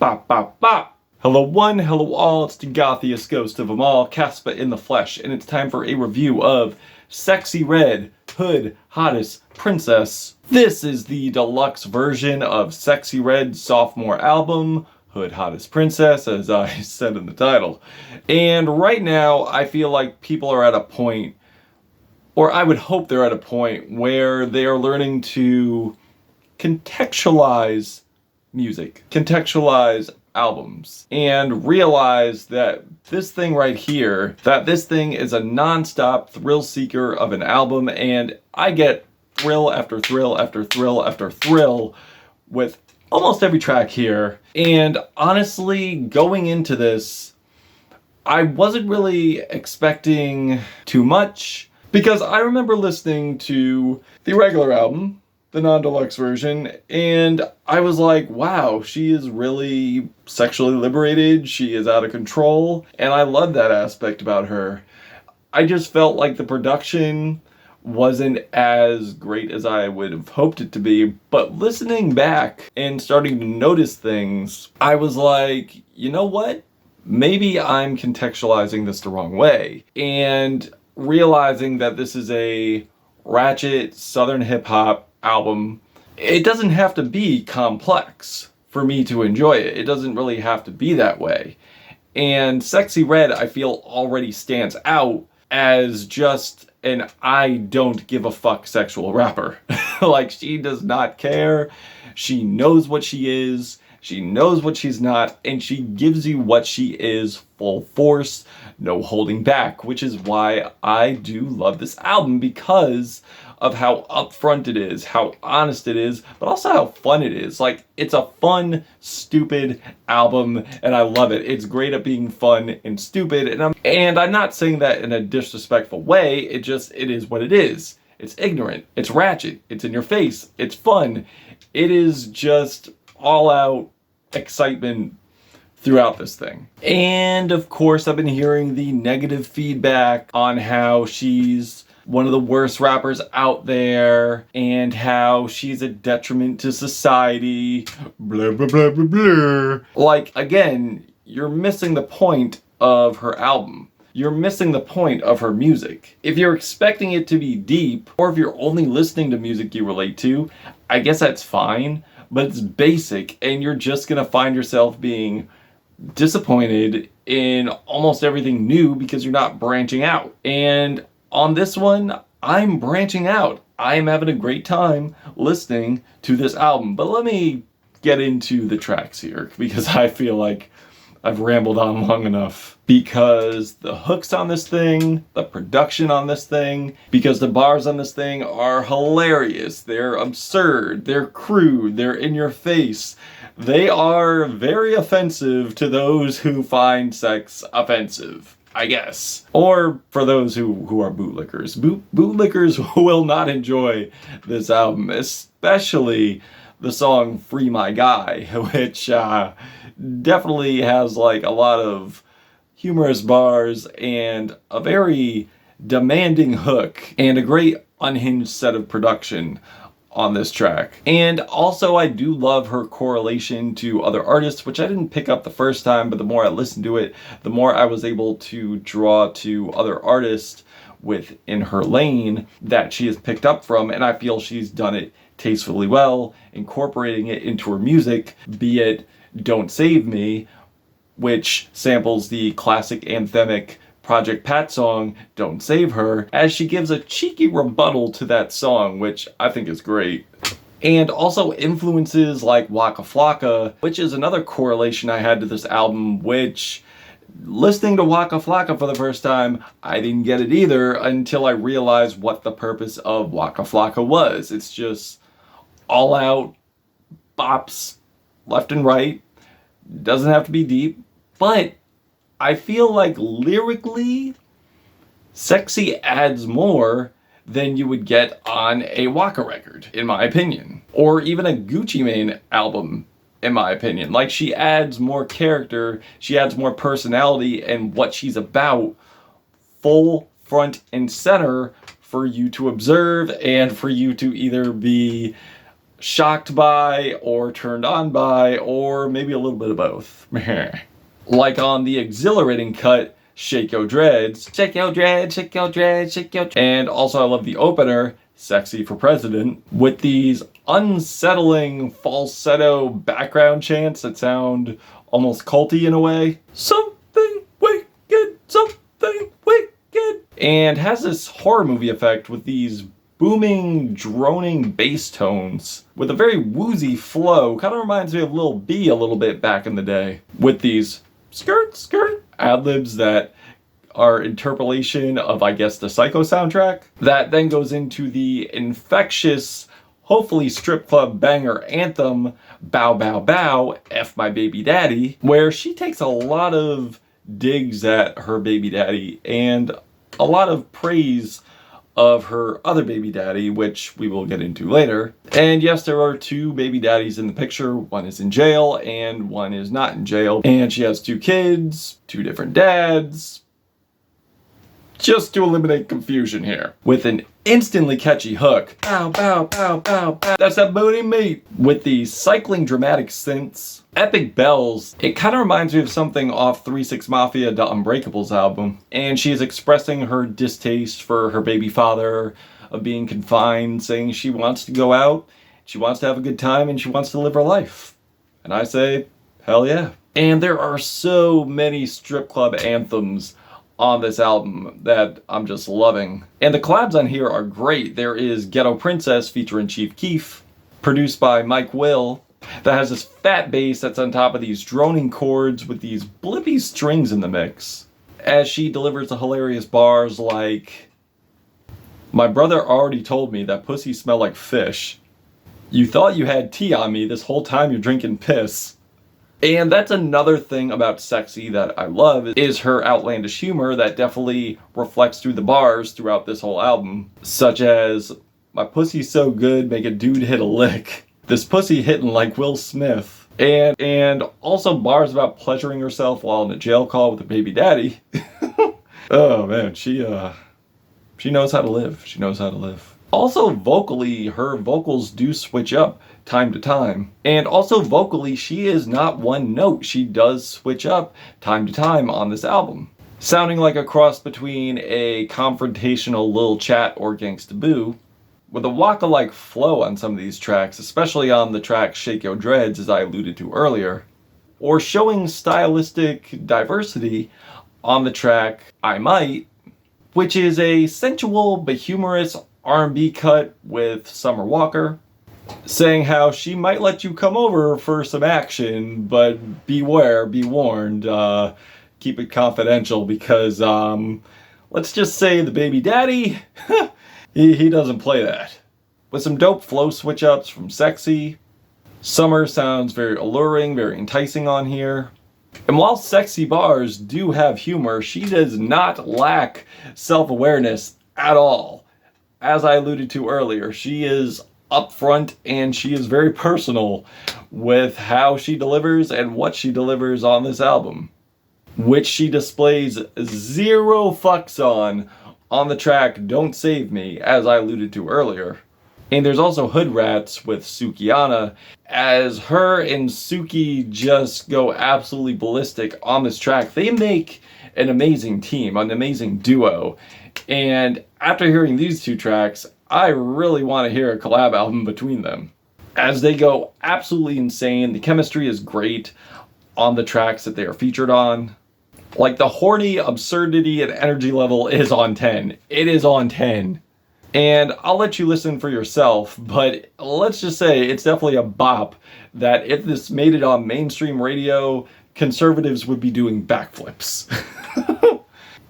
Bop, bop, bop. Hello one, hello all, it's the gothiest ghost of them all, Caspa in the flesh, and it's time for a review of Sexy Red, Hood, Hottest Princess. This is the deluxe version of Sexy Red's sophomore album, Hood, Hottest Princess, as I said in the title. And right now, I feel like people are at a point, or I would hope they're at a point, where they are learning to contextualize music, contextualize albums, and realize that this thing right here, that this thing is a non-stop thrill seeker of an album, and I get thrill after thrill after thrill after thrill with almost every track here. And honestly, going into this, I wasn't really expecting too much, because I remember listening to the regular album, the non-deluxe version, and I was like, wow, she is really sexually liberated, she is out of control, and I love that aspect about her. I just felt like the production wasn't as great as I would have hoped it to be, but listening back and starting to notice things, I was like, you know what? Maybe I'm contextualizing this the wrong way, and realizing that this is a ratchet southern hip-hop album. It doesn't have to be complex for me to enjoy it. It doesn't really have to be that way. And Sexy Red, I feel, already stands out as just an I don't give a fuck sexual rapper. Like, she does not care. She knows what she is. She knows what she's not, and she gives you what she is full force, no holding back, which is why I do love this album, because of how upfront it is, how honest it is, but also how fun it is. Like, it's a fun, stupid album, and I love it. It's great at being fun and stupid, and I'm not saying that in a disrespectful way. It is what it is. It's ignorant, it's ratchet, it's in your face, it's fun. It is just all out excitement throughout this thing. And of course, I've been hearing the negative feedback on how she's one of the worst rappers out there, and how she's a detriment to society, blah, blah, blah, blah, blah. Like, again, you're missing the point of her album. You're missing the point of her music. If you're expecting it to be deep, or if you're only listening to music you relate to, I guess that's fine, but it's basic, and you're just gonna find yourself being disappointed in almost everything new because you're not branching out. And on this one, I'm branching out. I'm having a great time listening to this album. But let me get into the tracks here, because I feel like I've rambled on long enough. Because the hooks on this thing, the production on this thing, because the bars on this thing are hilarious. They're absurd, they're crude, they're in your face. They are very offensive to those who find sex offensive, I guess. Or for those who are bootlickers. Bootlickers will not enjoy this album, especially the song Free My Guy, which definitely has like a lot of humorous bars and a very demanding hook and a great unhinged set of production on this track. And also, I do love her correlation to other artists, which I didn't pick up the first time, but the more I listened to it, the more I was able to draw to other artists within her lane that she has picked up from, and I feel she's done it tastefully well, incorporating it into her music, be it Don't Save Me, which samples the classic anthemic Project Pat song, Don't Save Her, as she gives a cheeky rebuttal to that song, which I think is great. And also influences like Waka Flocka, which is another correlation I had to this album, which, listening to Waka Flocka for the first time, I didn't get it either until I realized what the purpose of Waka Flocka was. It's just all out bops left and right. Doesn't have to be deep, but I feel like lyrically, Sexy adds more than you would get on a Waka record, in my opinion. Or even a Gucci Mane album, in my opinion. Like, she adds more character, she adds more personality, and what she's about, full front and center for you to observe and for you to either be shocked by, or turned on by, or maybe a little bit of both. Like on the exhilarating cut, Shake Yo Dreads. Shake Yo Dreads, Shake Yo Dreads, Shake Yo Dreads. And also I love the opener, Sexy for President, with these unsettling falsetto background chants that sound almost culty in a way. Something wicked, something wicked. And has this horror movie effect with these booming, droning bass tones with a very woozy flow. Kind of reminds me of Lil B a little bit back in the day. With these skirt, skirt ad-libs that are interpolation of, I guess, the Psycho soundtrack. That then goes into the infectious, hopefully strip club banger anthem, Bow Bow Bow, F My Baby Daddy, where she takes a lot of digs at her baby daddy and a lot of praise of her other baby daddy, which we will get into later. And yes, there are two baby daddies in the picture. One is in jail and one is not in jail. And she has two kids, two different dads. Just to eliminate confusion here. With an instantly catchy hook. Bow, bow, bow, bow, bow. That's that booty meat. With the cycling dramatic synths, epic bells. It kind of reminds me of something off 3 6 Mafia, The Unbreakables album. And she is expressing her distaste for her baby father of being confined, saying she wants to go out, she wants to have a good time, and she wants to live her life. And I say, hell yeah. And there are so many strip club anthems on this album that I'm just loving. And the collabs on here are great. There is Ghetto Princess featuring Chief Keef, produced by Mike Will, that has this fat bass that's on top of these droning chords with these blippy strings in the mix. As she delivers the hilarious bars like, my brother already told me that pussy smell like fish. You thought you had tea on me, this whole time you're drinking piss. And that's another thing about Sexy that I love, is her outlandish humor that definitely reflects through the bars throughout this whole album. Such as, my pussy's so good, make a dude hit a lick. This pussy hitting like Will Smith. And also bars about pleasuring herself while in a jail call with her baby daddy. Oh man, she knows how to live. She knows how to live. Also vocally, her vocals do switch up time to time. And also vocally, she is not one note. She does switch up time to time on this album. Sounding like a cross between a confrontational Lil Chat or Gangsta Boo, with a Waka-like flow on some of these tracks, especially on the track Shake Yo Dreads, as I alluded to earlier, or showing stylistic diversity on the track I Might, which is a sensual but humorous R&B cut with Summer Walker, saying how she might let you come over for some action, but beware, be warned, keep it confidential because, let's just say the baby daddy, he doesn't play that. With some dope flow switch ups from Sexy, Summer sounds very alluring, very enticing on here. And while Sexy bars do have humor, she does not lack self-awareness at all. As I alluded to earlier, she is upfront and she is very personal with how she delivers and what she delivers on this album, which she displays zero fucks on the track Don't Save Me, as I alluded to earlier. And there's also Hoodrats with Sukiana, as her and Suki just go absolutely ballistic on this track. They make an amazing team, an amazing duo. And after hearing these two tracks, I really want to hear a collab album between them, as they go absolutely insane. The chemistry is great on the tracks that they are featured on. Like, the horny absurdity and energy level is on 10. It is on 10. And I'll let you listen for yourself, but let's just say it's definitely a bop that if this made it on mainstream radio, conservatives would be doing backflips.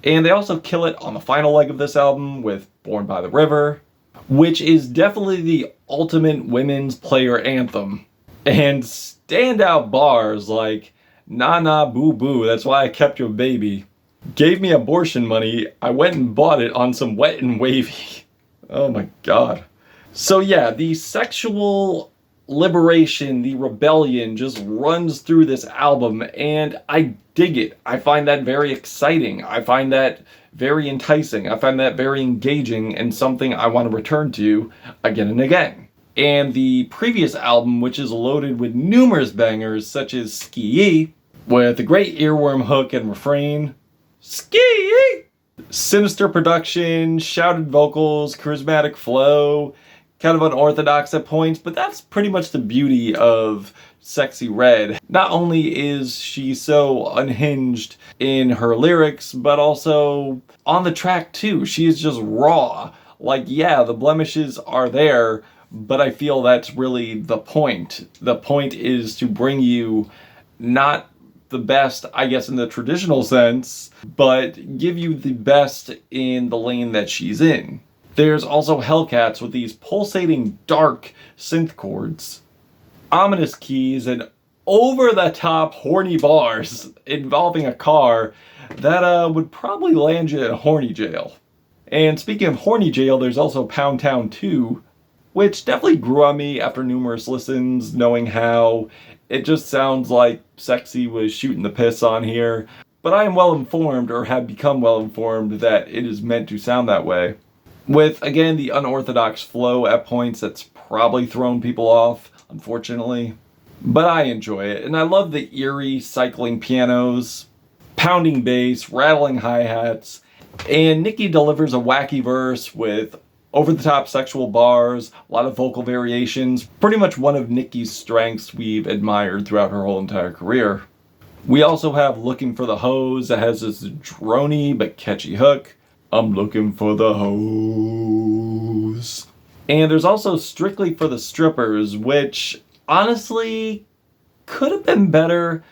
And they also kill it on the final leg of this album with Born by the River, which is definitely the ultimate women's player anthem. And standout bars like, nah nah boo boo, that's why I kept your baby. Gave me abortion money, I went and bought it on some Wet and Wavy. Oh my god. So yeah, the sexual liberation, the rebellion just runs through this album, and I dig it. I find that very exciting. I find that very enticing. I find that very engaging and something I want to return to again and again. And the previous album, which is loaded with numerous bangers such as Skee, with a great earworm hook and refrain. Skee! Sinister production, shouted vocals, charismatic flow, kind of unorthodox at points, but that's pretty much the beauty of Sexyy Red. Not only is she so unhinged in her lyrics, but also on the track too. She is just raw. Like, yeah, the blemishes are there, but I feel that's really the point. The point is to bring you not the best, I guess, in the traditional sense, but give you the best in the lane that she's in. There's also Hellcats with these pulsating dark synth chords, ominous keys, and over-the-top horny bars involving a car that would probably land you in a horny jail. And speaking of horny jail, there's also Pound Town 2, which definitely grew on me after numerous listens, knowing how it just sounds like Sexyy was shooting the piss on here. But I am well informed, or have become well informed, that it is meant to sound that way. With, again, the unorthodox flow at points that's probably thrown people off, unfortunately. But I enjoy it, and I love the eerie cycling pianos, pounding bass, rattling hi-hats, and Nicki delivers a wacky verse with over-the-top sexual bars, a lot of vocal variations, pretty much one of Nicki's strengths we've admired throughout her whole entire career. We also have Looking for the Hose that has this drony but catchy hook. I'm looking for the hose. And there's also Strictly for the Strippers, which honestly could have been better.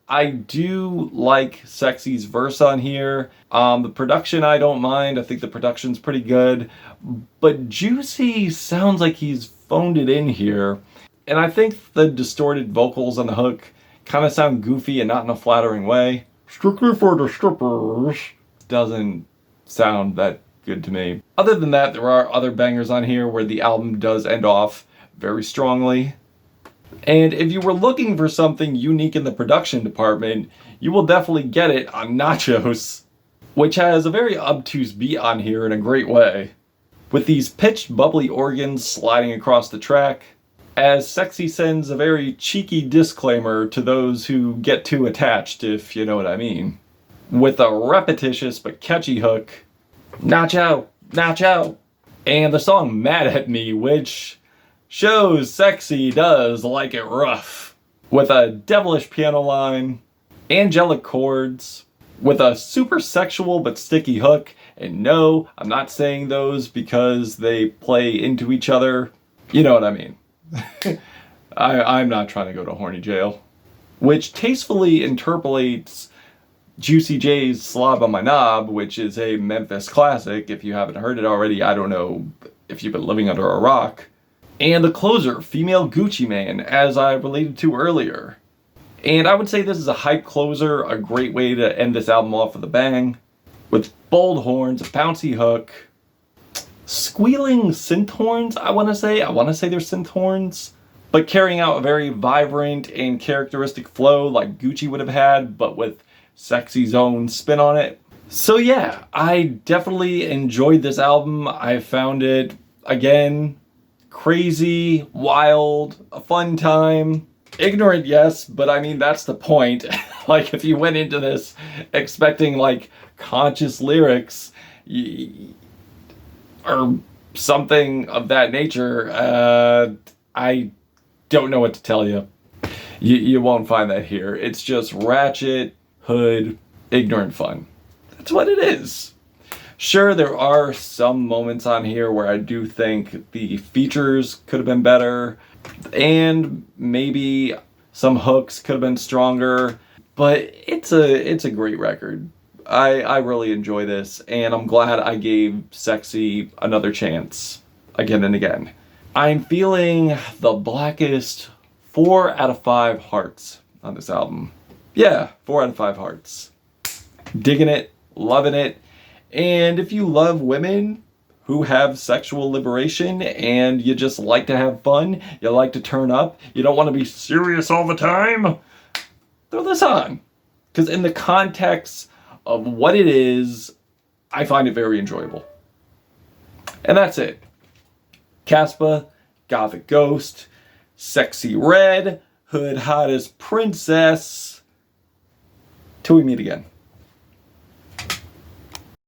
I do like Sexy's verse on here. The production I don't mind. I think the production's pretty good. But Juicy sounds like he's phoned it in here. And I think the distorted vocals on the hook kind of sound goofy and not in a flattering way. Strictly for the strippers doesn't sound that good to me. Other than that, there are other bangers on here where the album does end off very strongly. And if you were looking for something unique in the production department, you will definitely get it on Nachos, which has a very obtuse beat on here in a great way, with these pitched bubbly organs sliding across the track, as Sexyy sends a very cheeky disclaimer to those who get too attached, if you know what I mean, with a repetitious but catchy hook, Nacho, Nacho, and the song Mad at Me, which shows Sexyy does like it rough, with a devilish piano line, angelic chords, with a super sexual but sticky hook. And no, I'm not saying those because they play into each other. You know what I mean. I'm not trying to go to horny jail. Which tastefully interpolates Juicy J's Slob on My Knob, which is a Memphis classic. If you haven't heard it already, I don't know if you've been living under a rock. And the closer, Female Gucci Man, as I related to earlier. And I would say this is a hype closer, a great way to end this album off with a bang. With bold horns, a bouncy hook, squealing synth horns, I want to say they're synth horns, but carrying out a very vibrant and characteristic flow like Gucci would have had, but with Sexy's own spin on it. So yeah, I definitely enjoyed this album. I found it, again, crazy, wild, a fun time. Ignorant, yes, but I mean, that's the point. Like, if you went into this expecting, like, conscious lyrics or something of that nature, I don't know what to tell you. You won't find that here. It's just ratchet, hood, ignorant fun. That's what it is. Sure, there are some moments on here where I do think the features could have been better, and maybe some hooks could have been stronger, but it's a great record. I really enjoy this, and I'm glad I gave Sexyy another chance again and again. I'm feeling the blackest 4 out of 5 hearts on this album. Yeah, 4 out of 5 hearts. Digging it, loving it. And if you love women who have sexual liberation and you just like to have fun, you like to turn up, you don't want to be serious all the time, throw this on. Because in the context of what it is, I find it very enjoyable. And that's it. Caspa, Gothic Ghost, Sexy Red, Hood Hottest Princess. Till we meet again.